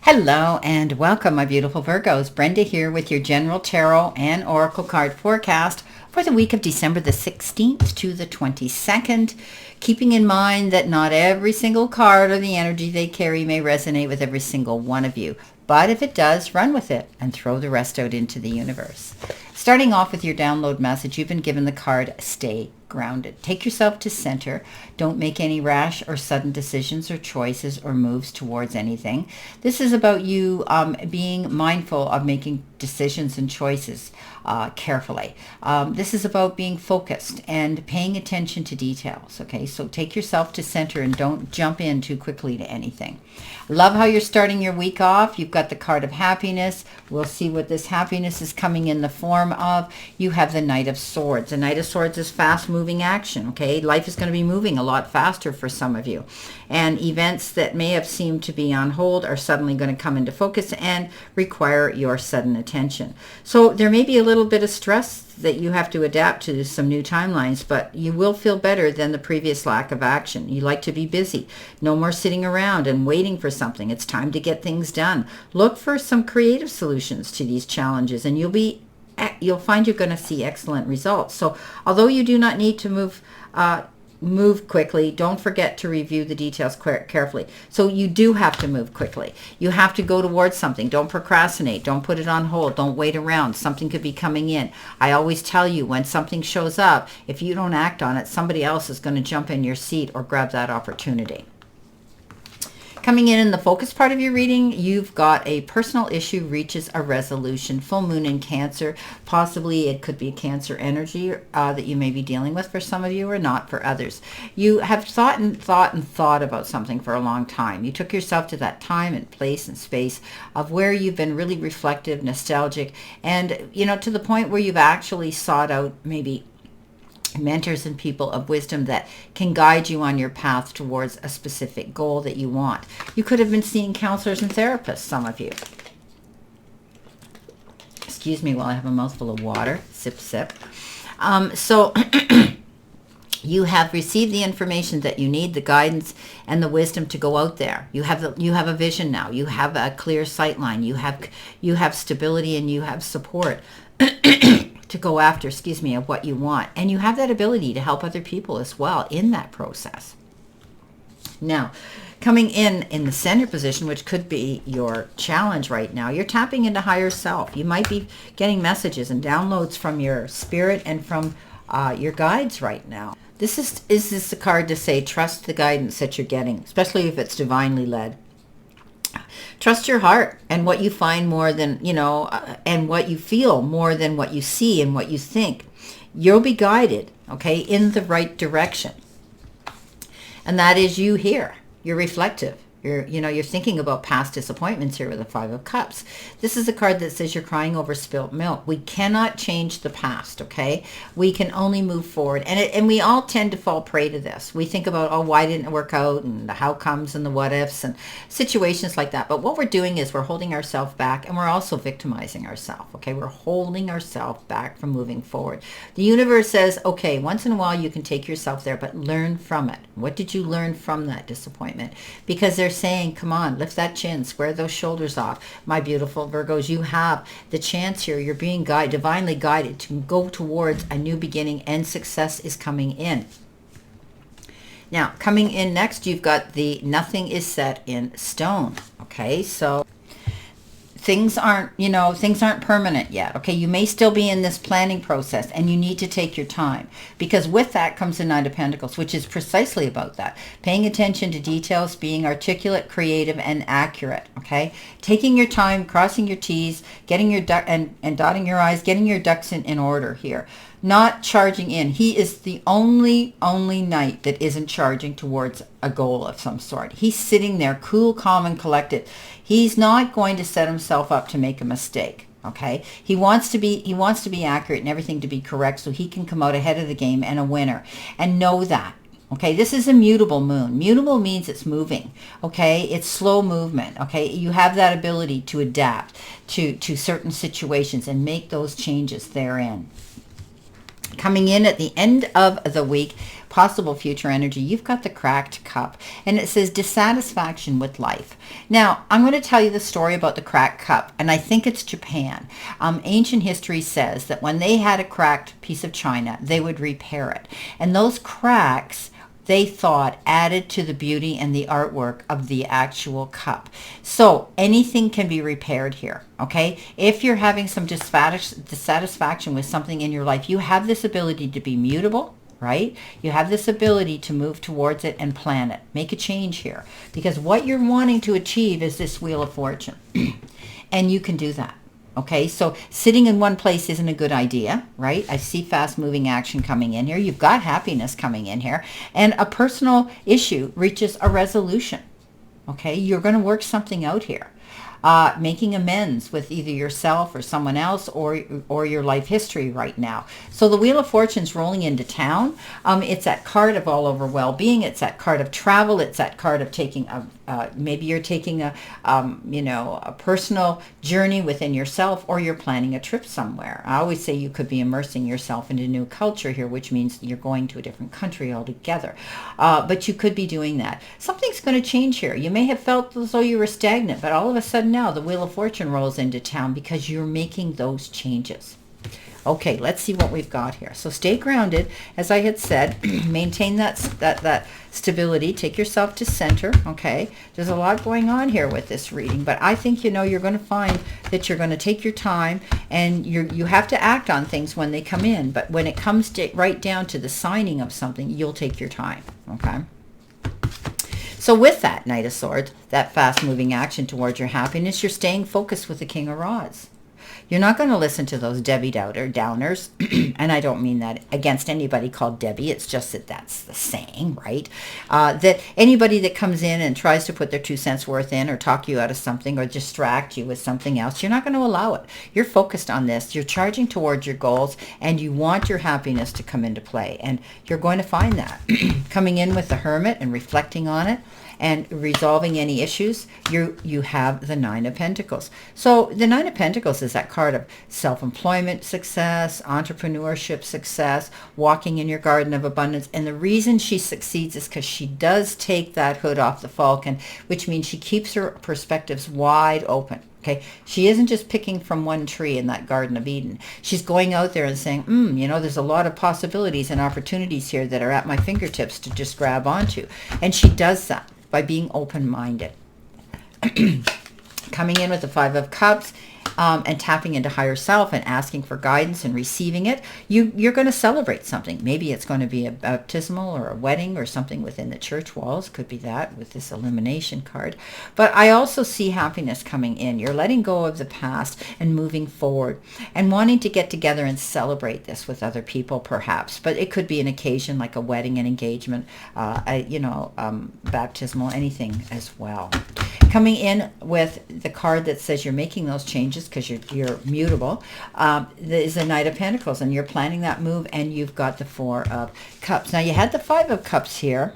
Hello and welcome, my beautiful Virgos. Brenda here with your general tarot and oracle card forecast for the week of December the 16th to the 22nd, keeping in mind that not every single card or the energy they carry may resonate with every single one of you. But if it does, run with it and throw the rest out into the universe. Starting off with your download message, you've been given the card Stay Grounded. Take yourself to center. Don't make any rash or sudden decisions or choices or moves towards anything. This is about you being mindful of making decisions and choices carefully. This is about being focused and paying attention to details. Okay, so take yourself to center and don't jump in too quickly to anything. Love how you're starting your week off. You've got the card of happiness. We'll see what this happiness is coming in the form of. You have the Knight of Swords. The Knight of Swords is fast moving action. Okay, life is going to be moving a lot faster for some of you, and events that may have seemed to be on hold are suddenly going to come into focus and require your sudden attention. So there may be a little bit of stress that you have to adapt to some new timelines, but you will feel better than the previous lack of action. You like to be busy. No more sitting around and waiting for something. It's time to get things done. Look for some creative solutions to these challenges, and you'll find you're going to see excellent results. So although you do not need to move quickly, don't forget to review the details carefully. So you do have to move quickly. You have to go towards something. Don't procrastinate. Don't put it on hold. Don't wait around. Something could be coming in. I always tell you, when something shows up, if you don't act on it, somebody else is going to jump in your seat or grab that opportunity. Coming in the focus part of your reading, you've got a personal issue reaches a resolution. Full moon in Cancer. Possibly it could be Cancer energy that you may be dealing with for some of you, or not for others. You have thought about something for a long time. You took yourself to that time and place and space of where you've been really reflective, nostalgic, and to the point where you've actually sought out maybe mentors and people of wisdom that can guide you on your path towards a specific goal that you want. You could have been seeing counselors and therapists, some of you. Excuse me while I have a mouthful of water. Sip, sip. So you have received the information that you need, the guidance and the wisdom to go out there. You have a vision now. You have a clear sight line. You have stability and you have support to go after, of what you want. And you have that ability to help other people as well in that process. Now, coming in the center position, which could be your challenge right now, you're tapping into higher self. You might be getting messages and downloads from your spirit and from your guides right now. Is this a card to say, trust the guidance that you're getting, especially if it's divinely led. Trust your heart and what you find more than, and what you feel more than what you see and what you think. You'll be guided, okay, in the right direction. And that is you here. You're reflective. You're thinking about past disappointments here with the Five of Cups. This is a card that says you're crying over spilt milk. We cannot change the past, okay? We can only move forward. And we all tend to fall prey to this. We think about, why didn't it work out, and the how comes and the what ifs and situations like that. But what we're doing is we're holding ourselves back, and we're also victimizing ourselves, okay? We're holding ourselves back from moving forward. The universe says, okay, once in a while you can take yourself there, but learn from it. What did you learn from that disappointment? Because they're saying, come on, lift that chin, square those shoulders off. My beautiful Virgos, you have the chance here. You're being divinely guided to go towards a new beginning, and success is coming in. Now, coming in next, you've got the nothing is set in stone. Okay, so things aren't permanent yet. Okay, you may still be in this planning process, and you need to take your time, because with that comes the Nine of Pentacles, which is precisely about that. Paying attention to details, being articulate, creative, and accurate. Okay, taking your time, crossing your T's, getting your and dotting your I's, getting your ducks in order here. Not charging in. He is the only knight that isn't charging towards a goal of some sort. He's sitting there cool, calm, and collected. He's not going to set himself up to make a mistake. Okay, he wants to be accurate and everything to be correct, so he can come out ahead of the game and a winner. And know that. Okay, this is a mutable moon. Mutable means it's moving. Okay, it's slow movement. Okay, you have that ability to adapt to certain situations and make those changes therein. Coming in at the end of the week, possible future energy, you've got the cracked cup. And it says dissatisfaction with life. Now, I'm going to tell you the story about the cracked cup, and I think it's Japan. Ancient history says that when they had a cracked piece of china, they would repair it. And those cracks, they thought, added to the beauty and the artwork of the actual cup. So anything can be repaired here, okay? If you're having some dissatisfaction with something in your life, you have this ability to be mutable, right? You have this ability to move towards it and plan it. Make a change here. Because what you're wanting to achieve is this Wheel of Fortune. And you can do that. Okay, so sitting in one place isn't a good idea, right? I see fast-moving action coming in here. You've got happiness coming in here. And a personal issue reaches a resolution. Okay, you're going to work something out here. Making amends with either yourself or someone else or your life history right now. So the Wheel of Fortune's rolling into town. It's that card of all over well-being. It's that card of travel. It's that card of taking maybe you're taking a personal journey within yourself, or you're planning a trip somewhere. I always say you could be immersing yourself into new culture here, which means you're going to a different country altogether. But you could be doing that. Something's going to change here. You may have felt as though you were stagnant, but all of a sudden now the Wheel of Fortune rolls into town because you're making those changes. Okay, let's see what we've got here. So stay grounded, as I had said. Maintain that stability. Take yourself to center. Okay, there's a lot going on here with this reading, but I think you're going to find that you're going to take your time, and you have to act on things when they come in. But when it comes right down to the signing of something, you'll take your time. Okay. So with that Knight of Swords, that fast-moving action towards your happiness, you're staying focused with the King of Rods. You're not going to listen to those Debbie downers, and I don't mean that against anybody called Debbie. It's just that that's the saying, right? That anybody that comes in and tries to put their 2 cents worth in or talk you out of something or distract you with something else, you're not going to allow it. You're focused on this. You're charging towards your goals, and you want your happiness to come into play, and you're going to find that. Coming in with the Hermit and reflecting on it, and resolving any issues, you have the Nine of Pentacles. So the Nine of Pentacles is that card of self-employment success, entrepreneurship success, walking in your garden of abundance. And the reason she succeeds is because she does take that hood off the falcon, which means she keeps her perspectives wide open. Okay, she isn't just picking from one tree in that Garden of Eden. She's going out there and saying, there's a lot of possibilities and opportunities here that are at my fingertips to just grab onto. And she does that by being open-minded. Coming in with the Five of Cups and tapping into higher self and asking for guidance and receiving it, you're going to celebrate something. Maybe it's going to be a baptismal or a wedding or something within the church walls. Could be that with this Illumination card. But I also see happiness coming in. You're letting go of the past and moving forward and wanting to get together and celebrate this with other people perhaps. But it could be an occasion like a wedding, an engagement, baptismal, anything as well. Coming in with the card that says you're making those changes because you're mutable, is the Knight of Pentacles, and you're planning that move, and you've got the Four of Cups. Now, you had the Five of Cups here.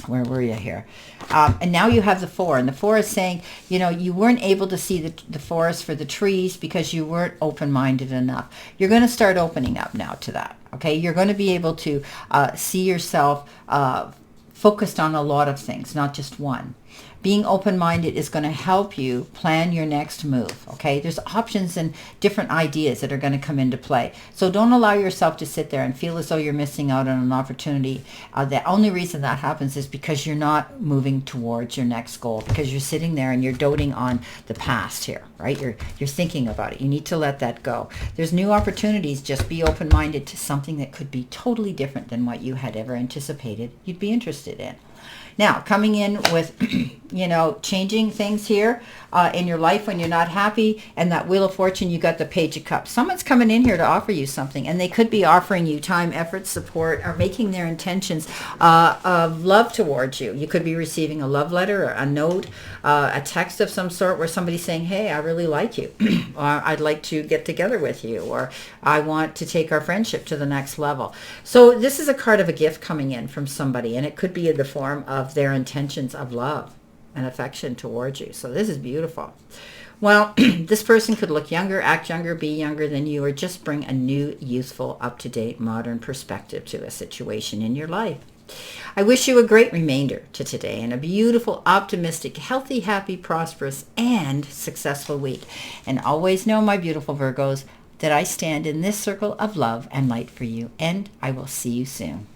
Where were you here? And now you have the Four, and the Four is saying, you weren't able to see the forest for the trees because you weren't open-minded enough. You're going to start opening up now to that, okay? You're going to be able to see yourself focused on a lot of things, not just one. Being open-minded is going to help you plan your next move, okay? There's options and different ideas that are going to come into play. So don't allow yourself to sit there and feel as though you're missing out on an opportunity. The only reason that happens is because you're not moving towards your next goal, because you're sitting there and you're doting on the past here, right? You're thinking about it. You need to let that go. There's new opportunities. Just be open-minded to something that could be totally different than what you had ever anticipated you'd be interested in. Now, coming in with, changing things here in your life when you're not happy, and that Wheel of Fortune, you got the Page of Cups. Someone's coming in here to offer you something, and they could be offering you time, effort, support, or making their intentions of love towards you. You could be receiving a love letter, or a note, a text of some sort where somebody's saying, hey, I really like you, or I'd like to get together with you, or I want to take our friendship to the next level. So this is a card of a gift coming in from somebody, and it could be in the form of their intentions of love and affection towards you. So this is beautiful. Well, this person could look younger, act younger, be younger than you, or just bring a new, youthful, up-to-date, modern perspective to a situation in your life. I wish you a great remainder to today and a beautiful, optimistic, healthy, happy, prosperous, and successful week. And always know, my beautiful Virgos, that I stand in this circle of love and light for you, and I will see you soon.